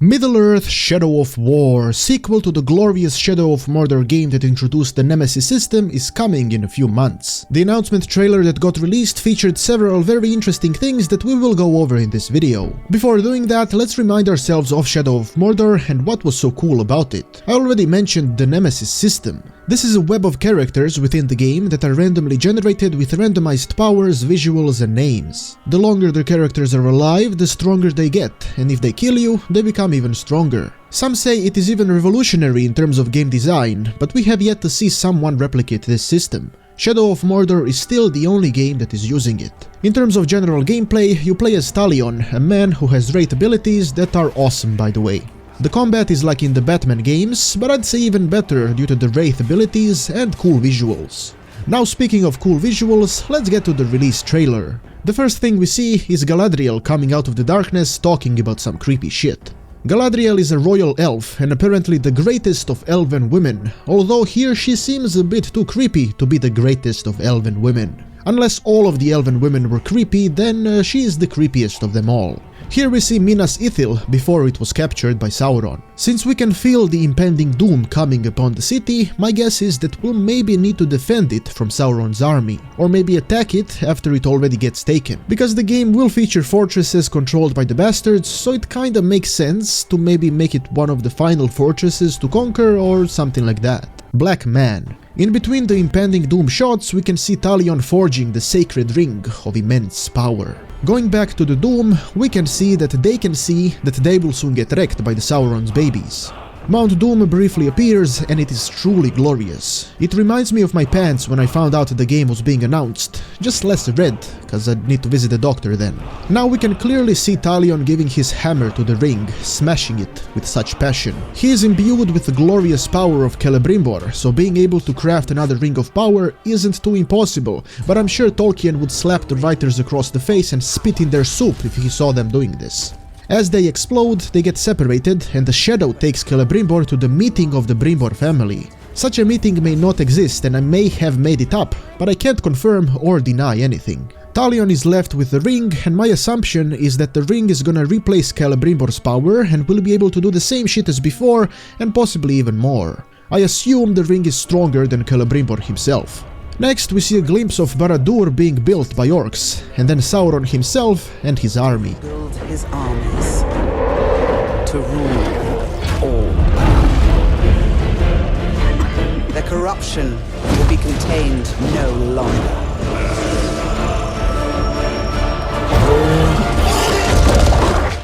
Middle-earth Shadow of War, sequel to the glorious Shadow of Mordor game that introduced the Nemesis System, is coming in a few months. The announcement trailer that got released featured several very interesting things that we will go over in this video. Before doing that, let's remind ourselves of Shadow of Mordor and what was so cool about it. I already mentioned the Nemesis System. This is a web of characters within the game that are randomly generated with randomized powers, visuals and names. The longer the characters are alive, the stronger they get, and if they kill you, they become even stronger. Some say it is even revolutionary in terms of game design, but we have yet to see someone replicate this system. Shadow of Mordor is still the only game that is using it. In terms of general gameplay, you play as Talion, a man who has great abilities that are awesome by the way. The combat is like in the Batman games, but I'd say even better due to the Wraith abilities and cool visuals. Now speaking of cool visuals, let's get to the release trailer. The first thing we see is Galadriel coming out of the darkness talking about some creepy shit. Galadriel is a royal elf and apparently the greatest of elven women, although here she seems a bit too creepy to be the greatest of elven women. Unless all of the elven women were creepy, then she is the creepiest of them all. Here we see Minas Ithil before it was captured by Sauron. Since we can feel the impending doom coming upon the city, my guess is that we'll maybe need to defend it from Sauron's army, or maybe attack it after it already gets taken. Because the game will feature fortresses controlled by the bastards, so it kinda makes sense to maybe make it one of the final fortresses to conquer or something like that. Black Man. In between the impending doom shots, we can see Talion forging the sacred ring of immense power. Going back to the doom, we can see that they will soon get wrecked by the Sauron's babies. Mount Doom briefly appears and it is truly glorious. It reminds me of my pants when I found out the game was being announced, just less red, cause I'd need to visit the doctor then. Now we can clearly see Talion giving his hammer to the ring, smashing it with such passion. He is imbued with the glorious power of Celebrimbor, so being able to craft another ring of power isn't too impossible, but I'm sure Tolkien would slap the writers across the face and spit in their soup if he saw them doing this. As they explode, they get separated and the Shadow takes Celebrimbor to the meeting of the Brimbor family. Such a meeting may not exist and I may have made it up, but I can't confirm or deny anything. Talion is left with the ring and my assumption is that the ring is gonna replace Celebrimbor's power and will be able to do the same shit as before and possibly even more. I assume the ring is stronger than Celebrimbor himself. Next we see a glimpse of Barad-dûr being built by orcs, and then Sauron himself and his army. Build his armies to rule all. Their corruption will be contained no longer.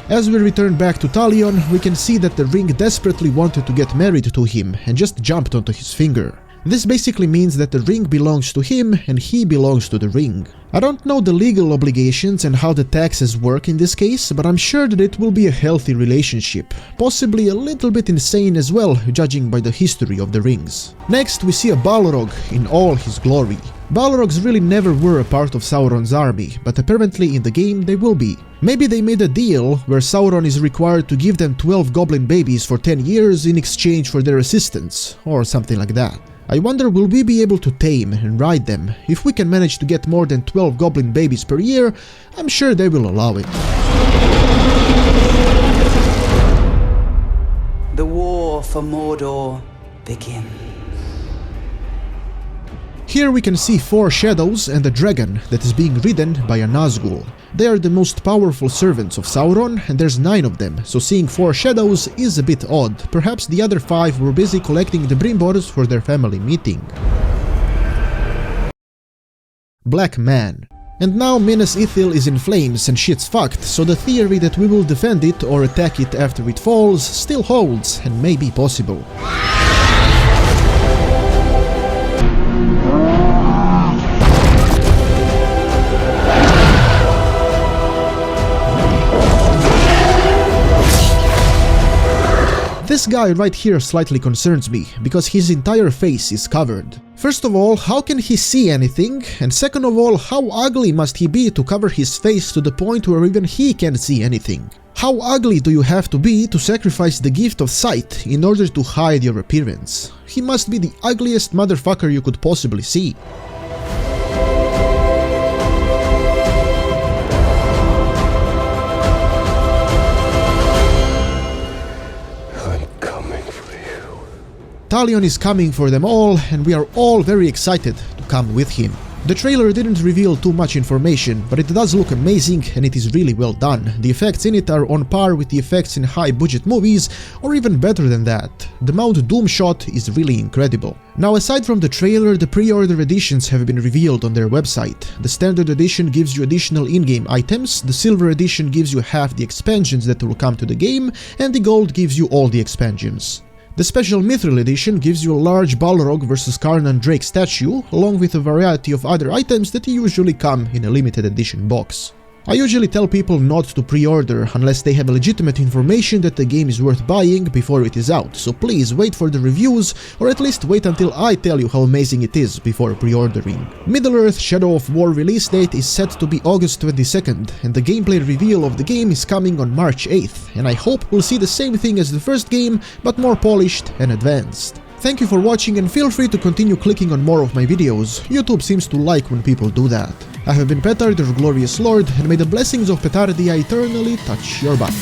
As we return back to Talion, we can see that the ring desperately wanted to get married to him and just jumped onto his finger. This basically means that the ring belongs to him and he belongs to the ring. I don't know the legal obligations and how the taxes work in this case, but I'm sure that it will be a healthy relationship, possibly a little bit insane as well, judging by the history of the rings. Next we see a Balrog in all his glory. Balrogs really never were a part of Sauron's army, but apparently in the game they will be. Maybe they made a deal where Sauron is required to give them 12 goblin babies for 10 years in exchange for their assistance, or something like that. I wonder will we be able to tame and ride them? If we can manage to get more than 12 goblin babies per year, I'm sure they will allow it. The war for Mordor begins. Here we can see 4 shadows and a dragon that is being ridden by a Nazgul. They are the most powerful servants of Sauron and there's 9 of them, so seeing 4 shadows is a bit odd. Perhaps the other 5 were busy collecting the Brimbors for their family meeting. Black Man. And now Minas Ithil is in flames and shit's fucked, so the theory that we will defend it or attack it after it falls still holds and may be possible. This guy right here slightly concerns me, because his entire face is covered. First of all, how can he see anything? And second of all, how ugly must he be to cover his face to the point where even he can't see anything? How ugly do you have to be to sacrifice the gift of sight in order to hide your appearance? He must be the ugliest motherfucker you could possibly see. Talion is coming for them all, and we are all very excited to come with him. The trailer didn't reveal too much information, but it does look amazing and it is really well done. The effects in it are on par with the effects in high-budget movies, or even better than that. The Mount Doom shot is really incredible. Now, aside from the trailer, the pre-order editions have been revealed on their website. The standard edition gives you additional in-game items, the silver edition gives you half the expansions that will come to the game, and the gold gives you all the expansions. The special Mithril edition gives you a large Balrog vs Karnan Drake statue, along with a variety of other items that usually come in a limited edition box. I usually tell people not to pre-order unless they have legitimate information that the game is worth buying before it is out, so please wait for the reviews, or at least wait until I tell you how amazing it is before pre-ordering. Middle-earth Shadow of War release date is set to be August 22nd, and the gameplay reveal of the game is coming on March 8th, and I hope we'll see the same thing as the first game, but more polished and advanced. Thank you for watching, and feel free to continue clicking on more of my videos. YouTube seems to like when people do that. I have been Petard, your glorious lord, and may the blessings of Petardia eternally touch your butt.